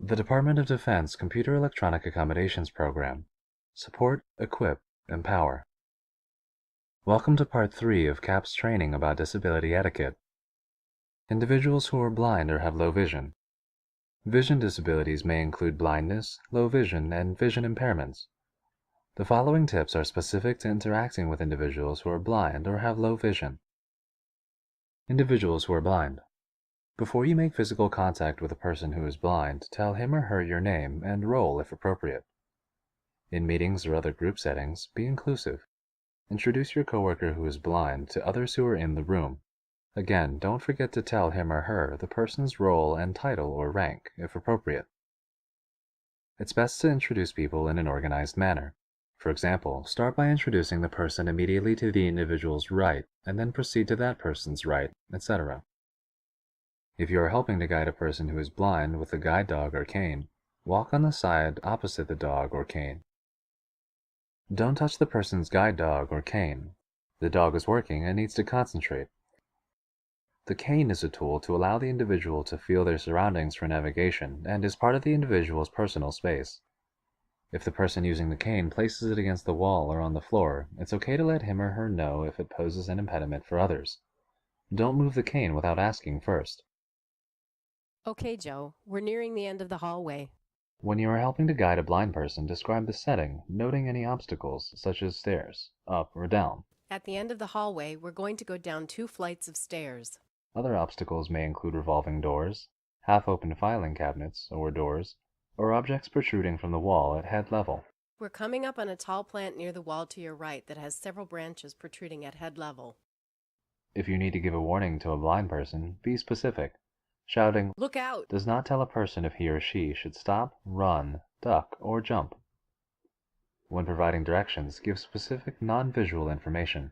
The Department of Defense Computer Electronic Accommodations Program. Support, equip, empower. Welcome to Part 3 of CAP's training about disability etiquette. Individuals who are blind or have low vision. Vision disabilities may include blindness, low vision, and vision impairments. The following tips are specific to interacting with individuals who are blind or have low vision. Individuals who are blind. Before you make physical contact with a person who is blind, tell him or her your name and role if appropriate. In meetings or other group settings, be inclusive. Introduce your coworker who is blind to others who are in the room. Again, don't forget to tell him or her the person's role and title or rank, if appropriate. It's best to introduce people in an organized manner. For example, start by introducing the person immediately to the individual's right, and then proceed to that person's right, etc. If you are helping to guide a person who is blind with a guide dog or cane, walk on the side opposite the dog or cane. Don't touch the person's guide dog or cane. The dog is working and needs to concentrate. The cane is a tool to allow the individual to feel their surroundings for navigation and is part of the individual's personal space. If the person using the cane places it against the wall or on the floor, it's okay to let him or her know if it poses an impediment for others. Don't move the cane without asking first. Okay, Joe, we're nearing the end of the hallway. When you are helping to guide a blind person, describe the setting, noting any obstacles, such as stairs, up or down. At the end of the hallway, we're going to go down 2 flights of stairs. Other obstacles may include revolving doors, half-open filing cabinets or doors, or objects protruding from the wall at head level. We're coming up on a tall plant near the wall to your right that has several branches protruding at head level. If you need to give a warning to a blind person, be specific. Shouting, "Look out!" does not tell a person if he or she should stop, run, duck, or jump. When providing directions, give specific non-visual information.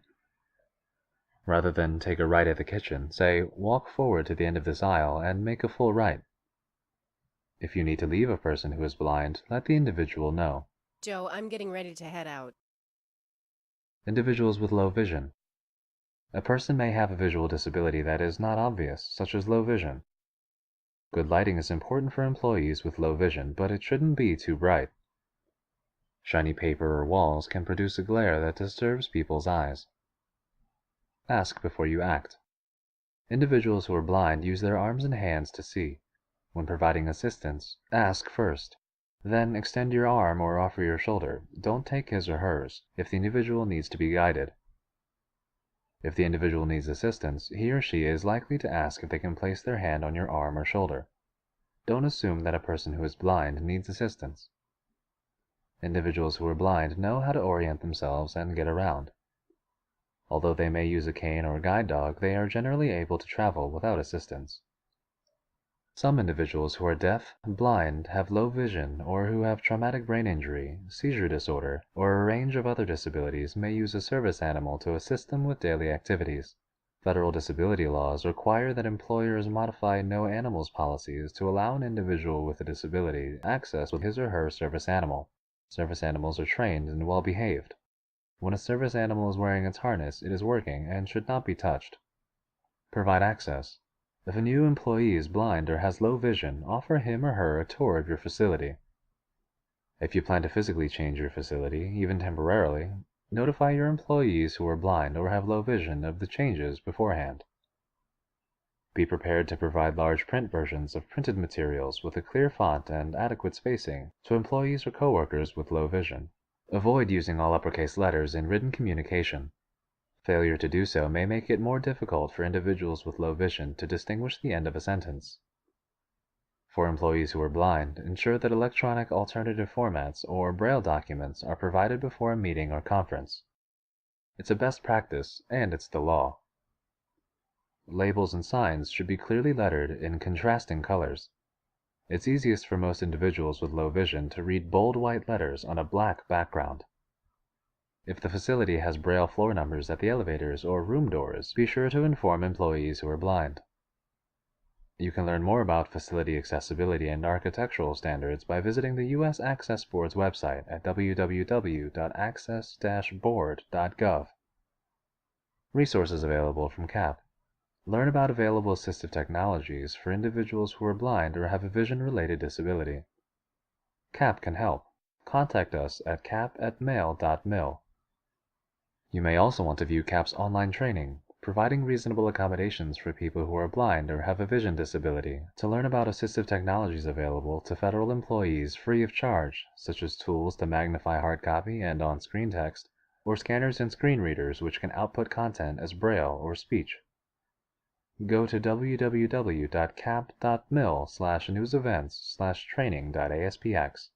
Rather than take a right at the kitchen, say, walk forward to the end of this aisle and make a full right. If you need to leave a person who is blind, let the individual know. Joe, I'm getting ready to head out. Individuals with low vision. A person may have a visual disability that is not obvious, such as low vision. Good lighting is important for employees with low vision, but it shouldn't be too bright. Shiny paper or walls can produce a glare that disturbs people's eyes. Ask before you act. Individuals who are blind use their arms and hands to see. When providing assistance, ask first. Then extend your arm or offer your shoulder. Don't take his or hers, if the individual needs to be guided. If the individual needs assistance, he or she is likely to ask if they can place their hand on your arm or shoulder. Don't assume that a person who is blind needs assistance. Individuals who are blind know how to orient themselves and get around. Although they may use a cane or a guide dog, they are generally able to travel without assistance. Some individuals who are deaf, blind, have low vision, or who have traumatic brain injury, seizure disorder, or a range of other disabilities may use a service animal to assist them with daily activities. Federal disability laws require that employers modify no animals policies to allow an individual with a disability access with his or her service animal. Service animals are trained and well behaved. When a service animal is wearing its harness, it is working and should not be touched. Provide access. If a new employee is blind or has low vision, offer him or her a tour of your facility. If you plan to physically change your facility, even temporarily, notify your employees who are blind or have low vision of the changes beforehand. Be prepared to provide large print versions of printed materials with a clear font and adequate spacing to employees or coworkers with low vision. Avoid using all uppercase letters in written communication. Failure to do so may make it more difficult for individuals with low vision to distinguish the end of a sentence. For employees who are blind, ensure that electronic alternative formats or Braille documents are provided before a meeting or conference. It's a best practice, and it's the law. Labels and signs should be clearly lettered in contrasting colors. It's easiest for most individuals with low vision to read bold white letters on a black background. If the facility has Braille floor numbers at the elevators or room doors, be sure to inform employees who are blind. You can learn more about facility accessibility and architectural standards by visiting the U.S. Access Board's website at www.access-board.gov. Resources available from CAP. Learn about available assistive technologies for individuals who are blind or have a vision-related disability. CAP can help. Contact us at cap@mail.mil. You may also want to view CAP's online training, providing reasonable accommodations for people who are blind or have a vision disability, to learn about assistive technologies available to federal employees free of charge, such as tools to magnify hard copy and on-screen text, or scanners and screen readers which can output content as braille or speech. Go to www.cap.mil/newsevents/training.aspx